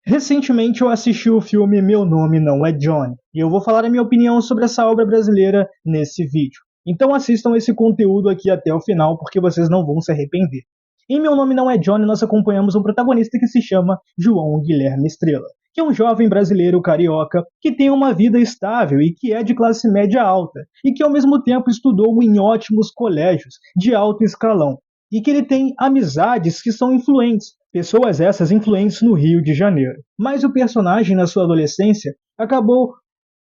Recentemente eu assisti o filme Meu Nome Não É Johnny, e eu vou falar a minha opinião sobre essa obra brasileira nesse vídeo. Então assistam esse conteúdo aqui até o final, porque vocês não vão se arrepender. Em Meu Nome Não É Johnny, nós acompanhamos um protagonista que se chama João Guilherme Estrela, que é um jovem brasileiro carioca que tem uma vida estável e que é de classe média alta, e que ao mesmo tempo estudou em ótimos colégios de alto escalão, e que ele tem amizades que são influentes, pessoas essas influentes no Rio de Janeiro. Mas o personagem, na sua adolescência, acabou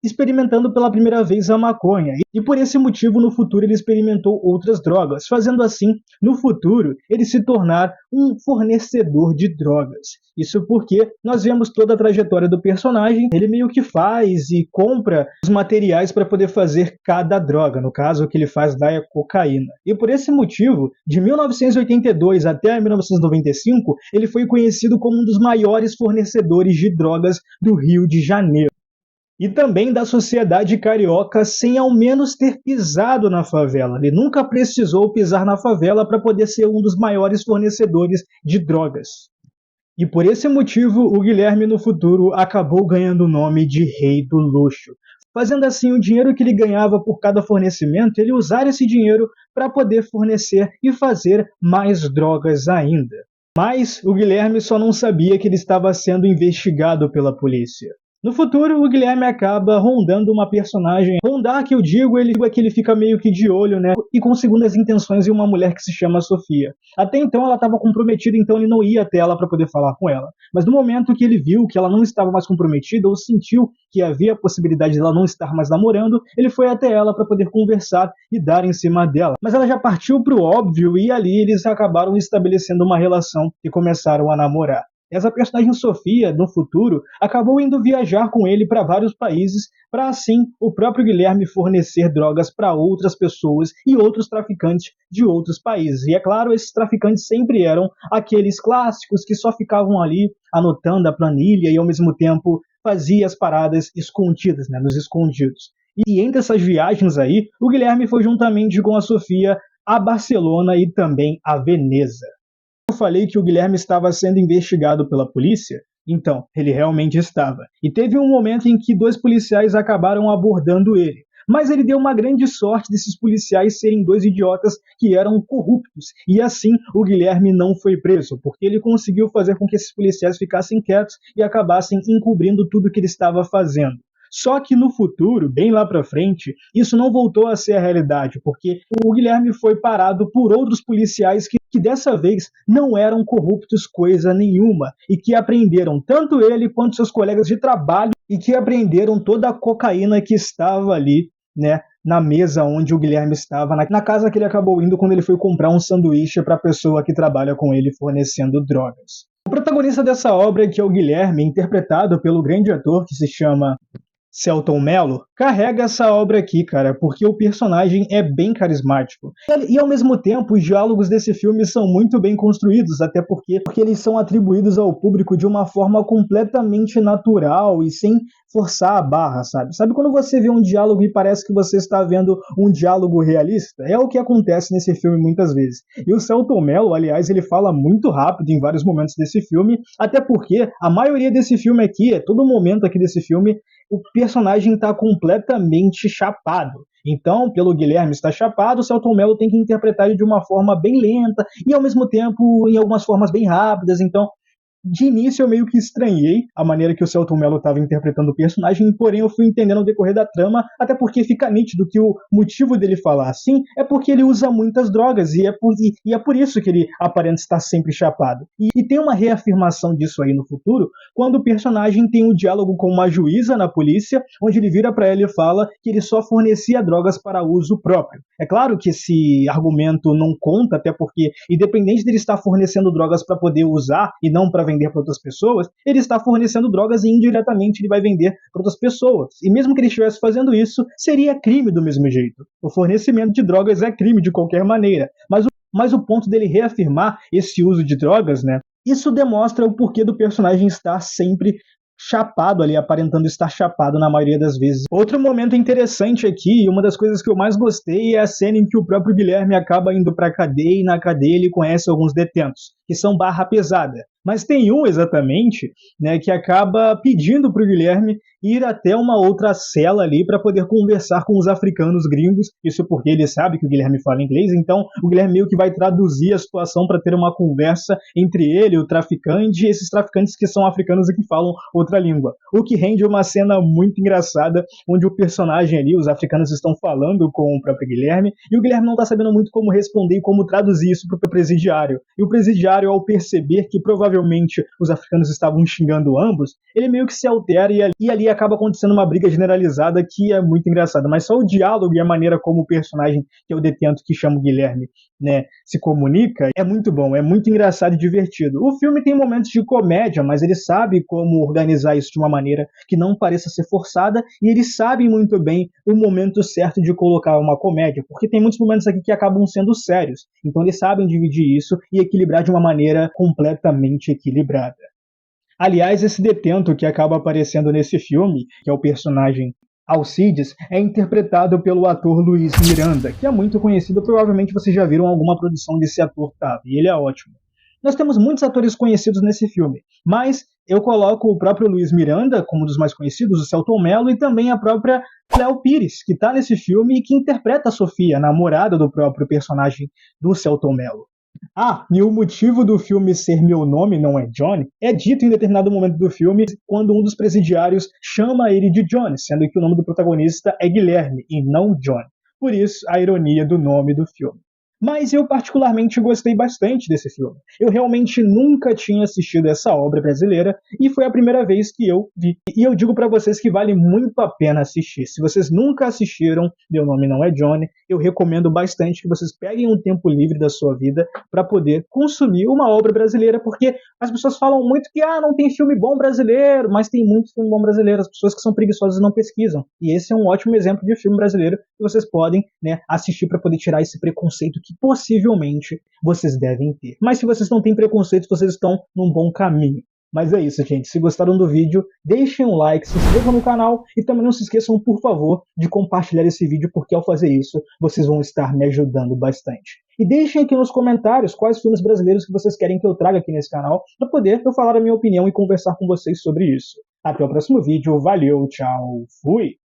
experimentando pela primeira vez a maconha, e por esse motivo no futuro ele experimentou outras drogas, fazendo assim, no futuro, ele se tornar um fornecedor de drogas. Isso porque nós vemos toda a trajetória do personagem, ele meio que faz e compra os materiais para poder fazer cada droga, no caso o que ele faz lá é cocaína. E por esse motivo, de 1982 até 1995, ele foi conhecido como um dos maiores fornecedores de drogas do Rio de Janeiro e também da sociedade carioca sem ao menos ter pisado na favela. Ele nunca precisou pisar na favela para poder ser um dos maiores fornecedores de drogas. E por esse motivo, o Guilherme no futuro acabou ganhando o nome de Rei do Luxo, fazendo assim o dinheiro que ele ganhava por cada fornecimento, ele usar esse dinheiro para poder fornecer e fazer mais drogas ainda. Mas o Guilherme só não sabia que ele estava sendo investigado pela polícia. No futuro, o Guilherme acaba rondando uma personagem. Rondar, que eu digo, é que ele fica meio que de olho, né? E com segundas intenções em uma mulher que se chama Sofia. Até então ela estava comprometida, então ele não ia até ela para poder falar com ela. Mas no momento que ele viu que ela não estava mais comprometida, ou sentiu que havia a possibilidade de ela não estar mais namorando, ele foi até ela para poder conversar e dar em cima dela. Mas ela já partiu pro óbvio e ali eles acabaram estabelecendo uma relação e começaram a namorar. Essa personagem Sofia, no futuro, acabou indo viajar com ele para vários países, para assim o próprio Guilherme fornecer drogas para outras pessoas e outros traficantes de outros países. E é claro, esses traficantes sempre eram aqueles clássicos que só ficavam ali anotando a planilha e ao mesmo tempo fazia as paradas escondidas, né, nos escondidos. E entre essas viagens aí, o Guilherme foi juntamente com a Sofia a Barcelona e também a Veneza. Eu falei que o Guilherme estava sendo investigado pela polícia, então, ele realmente estava. E teve um momento em que dois policiais acabaram abordando ele. Mas ele deu uma grande sorte desses policiais serem dois idiotas que eram corruptos. E assim, o Guilherme não foi preso, porque ele conseguiu fazer com que esses policiais ficassem quietos e acabassem encobrindo tudo que ele estava fazendo. Só que no futuro, bem lá pra frente, isso não voltou a ser a realidade, porque o Guilherme foi parado por outros policiais que dessa vez não eram corruptos coisa nenhuma, e que apreenderam tanto ele quanto seus colegas de trabalho, e que apreenderam toda a cocaína que estava ali, né, na mesa onde o Guilherme estava, na casa que ele acabou indo quando ele foi comprar um sanduíche para a pessoa que trabalha com ele fornecendo drogas. O protagonista dessa obra, que é o Guilherme, interpretado pelo grande ator que se chama Selton Mello, carrega essa obra aqui, cara, porque o personagem é bem carismático. E ao mesmo tempo, os diálogos desse filme são muito bem construídos, até porque eles são atribuídos ao público de uma forma completamente natural e sem forçar a barra, sabe? Sabe quando você vê um diálogo e parece que você está vendo um diálogo realista? É o que acontece nesse filme muitas vezes. E o Selton Mello, aliás, ele fala muito rápido em vários momentos desse filme, até porque a maioria desse filme aqui, todo momento aqui desse filme, o personagem está completamente chapado. Então, pelo Guilherme estar chapado, o Selton Mello tem que interpretar ele de uma forma bem lenta e, ao mesmo tempo, em algumas formas bem rápidas. Então, de início eu meio que estranhei a maneira que o Selton Mello estava interpretando o personagem, porém eu fui entendendo ao decorrer da trama, até porque fica nítido que o motivo dele falar assim é porque ele usa muitas drogas, e é por isso que ele aparenta estar sempre chapado. E tem uma reafirmação disso aí no futuro, quando o personagem tem um diálogo com uma juíza na polícia, onde ele vira para ela e fala que ele só fornecia drogas para uso próprio. É claro que esse argumento não conta, até porque, independente dele estar fornecendo drogas para poder usar e não para vender para outras pessoas, ele está fornecendo drogas e indiretamente ele vai vender para outras pessoas. E mesmo que ele estivesse fazendo isso, seria crime do mesmo jeito. O fornecimento de drogas é crime de qualquer maneira. Mas o ponto dele reafirmar esse uso de drogas, né? Isso demonstra o porquê do personagem estar sempre chapado ali, aparentando estar chapado na maioria das vezes. Outro momento interessante aqui, e uma das coisas que eu mais gostei, é a cena em que o próprio Guilherme acaba indo para a cadeia, e na cadeia ele conhece alguns detentos, que são barra pesada. Mas tem um exatamente, né, que acaba pedindo para o Guilherme ir até uma outra cela ali para poder conversar com os africanos gringos. Isso porque ele sabe que o Guilherme fala inglês, então o Guilherme meio que vai traduzir a situação para ter uma conversa entre ele, o traficante, e esses traficantes que são africanos e que falam outra língua. O que rende uma cena muito engraçada, onde o personagem ali, os africanos estão falando com o próprio Guilherme, e o Guilherme não está sabendo muito como responder e como traduzir isso para o presidiário. E o presidiário, ao perceber que provavelmente os africanos estavam xingando ambos, ele meio que se altera e ali acaba acontecendo uma briga generalizada que é muito engraçada. Mas só o diálogo e a maneira como o personagem, que é o detento que chama o Guilherme, né, se comunica, é muito bom, é muito engraçado e divertido. O filme tem momentos de comédia, mas ele sabe como organizar isso de uma maneira que não pareça ser forçada, e eles sabem muito bem o momento certo de colocar uma comédia, porque tem muitos momentos aqui que acabam sendo sérios. Então eles sabem dividir isso e equilibrar de uma maneira completamente equilibrada. Aliás, esse detento que acaba aparecendo nesse filme, que é o personagem Alcides, é interpretado pelo ator Luiz Miranda, que é muito conhecido, provavelmente vocês já viram alguma produção desse ator, tá? E ele é ótimo. Nós temos muitos atores conhecidos nesse filme, mas eu coloco o próprio Luiz Miranda como um dos mais conhecidos, o Selton Mello, e também a própria Cleo Pires, que está nesse filme e que interpreta a Sofia, a namorada do próprio personagem do Selton Mello. Ah, e o motivo do filme ser Meu Nome Não É Johnny é dito em determinado momento do filme quando um dos presidiários chama ele de Johnny, sendo que o nome do protagonista é Guilherme e não Johnny. Por isso, a ironia do nome do filme. Mas eu particularmente gostei bastante desse filme. Eu realmente nunca tinha assistido essa obra brasileira e foi a primeira vez que eu vi. E eu digo para vocês que vale muito a pena assistir. Se vocês nunca assistiram Meu Nome Não É Johnny, eu recomendo bastante que vocês peguem um tempo livre da sua vida para poder consumir uma obra brasileira, porque as pessoas falam muito que não tem filme bom brasileiro, mas tem muito filme bom brasileiro. As pessoas que são preguiçosas não pesquisam. E esse é um ótimo exemplo de filme brasileiro que vocês podem, né, assistir para poder tirar esse preconceito que possivelmente vocês devem ter. Mas se vocês não têm preconceito, vocês estão num bom caminho. Mas é isso, gente. Se gostaram do vídeo, deixem um like, se inscrevam no canal e também não se esqueçam, por favor, de compartilhar esse vídeo, porque ao fazer isso, vocês vão estar me ajudando bastante. E deixem aqui nos comentários quais filmes brasileiros que vocês querem que eu traga aqui nesse canal, para poder eu falar a minha opinião e conversar com vocês sobre isso. Até o próximo vídeo. Valeu, tchau, fui!